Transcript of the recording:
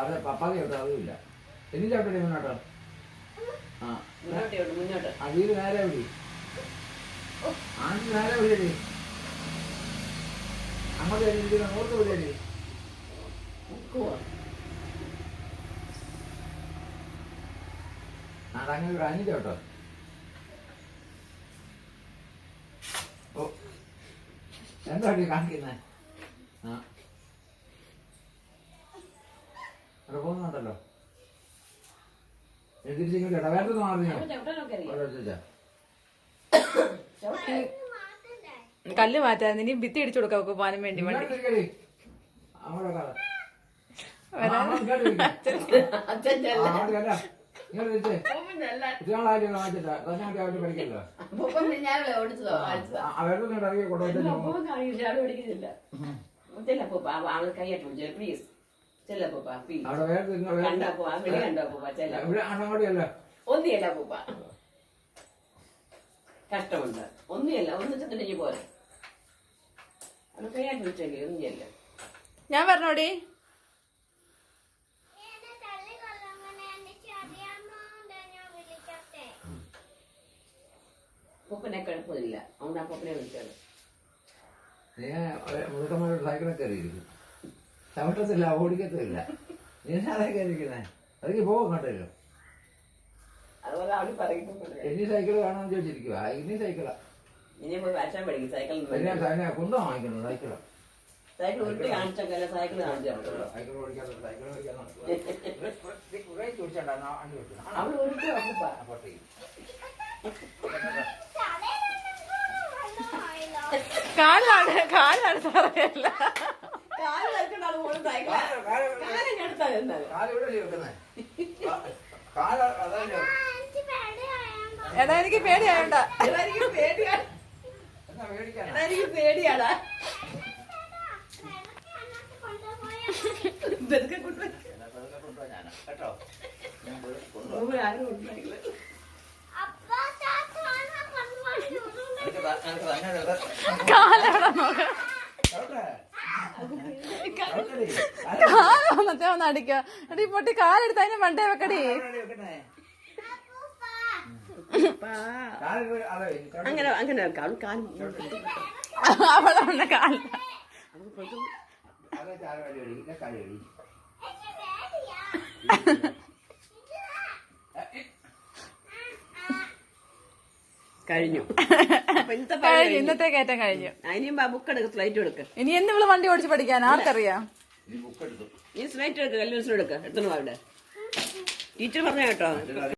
അത് പപ്പാതി കേട്ടോ അതുമില്ല. ഇനി ചവിട്ടടി മുന്നോട്ടോ. ആ മുന്നോട്ട് അതിൽ നേരെ വിടി. ആദ്യം നേരെ വിടടി. അങ്ങോട്ട് ഇരിക്കുന്ന അങ്ങോട്ട് വിടടി. അതങ്ങനെ ഒരു അഞ്ച് കേട്ടോ. ഓ എന്താ കാണിക്കുന്നേ? ആ അവിടെ പോകുന്നുണ്ടല്ലോ. തിരിച്ചിങ്ങോട്ട് കേട്ടോ. വേറെ മാറിയോ? കല്ല് മാറ്റാൻ ഇനി ഭിത്തി ഇടിച്ചു കൊടുക്കാം പാനും വേണ്ടി വണ്ടി. പ്ലീസ് ഒന്നിയല്ല പൂപ്പ കഷ്ടമുണ്ട്. ഒന്നിയല്ല ഒന്നിച്ചി പോലെ അവിടെ കൈയായിട്ട് വിളിച്ചല്ലേ ഒന്നിയല്ല. ഞാൻ പറഞ്ഞോടി പൂപ്പനെ കുഴപ്പമില്ല. അതുകൊണ്ട് ആ പൂപ്പനെ വിളിച്ചത്. മുഴുക്കന്മാരോട് സൈക്കിളൊക്കെ കയറിയിരിക്കും. ചവിട്ടത്തില്ല, ഓടിക്കത്തില്ല. നീ സാറേ കയറിയിരിക്കുന്നേ. അതൊക്കെ പോകും കണ്ടല്ലോ. അതുപോലെ അവിടെ പറയുന്നുണ്ട് ഇനി സൈക്കിൾ വേണമെന്ന് ചോദിച്ചിരിക്കുക. ഇനി സൈക്കിളാ. ഇനി പോയി വാശാൻ പഠിക്കും. സൈക്കിൾ കുന്തം വാങ്ങിക്കണം. സൈക്കിളാ. സൈക്കിൾ ഉരുട്ടി കാണിച്ചൊക്കെ സൈക്കിൾ കാണിച്ചു സൈക്കിൾ ഓടിക്കാൻ അവിടെ ഉരുട്ടി കാലാണ് കാലാണ് സാറല്ല എടാ എനിക്ക് പേടിയായോണ്ട പേടിയാടാ. കാലത്തെ ഒന്ന് അടിക്ക. എടീ പൊട്ടി കാലെടുത്ത് അതിന് മണ്ടേ വെക്കടി. അങ്ങനെ അങ്ങനെ അവളെ കാല കഴിഞ്ഞു. ഇന്നത്തെ കയറ്റം കഴിഞ്ഞു. അതിനും ബുക്ക് എടുക്ക, സ്ലൈറ്റ് എടുക്ക. ഇനി എന്ന് ഇവള് വണ്ടി ഓടിച്ച് പഠിക്കാൻ ആർക്കറിയാം. ഈ സ്ലൈറ്റ് എടുക്ക, കല്യാണം എടുക്ക. എടുത്തണോ അവിടെ ടീച്ചർ പറഞ്ഞ കേട്ടോ.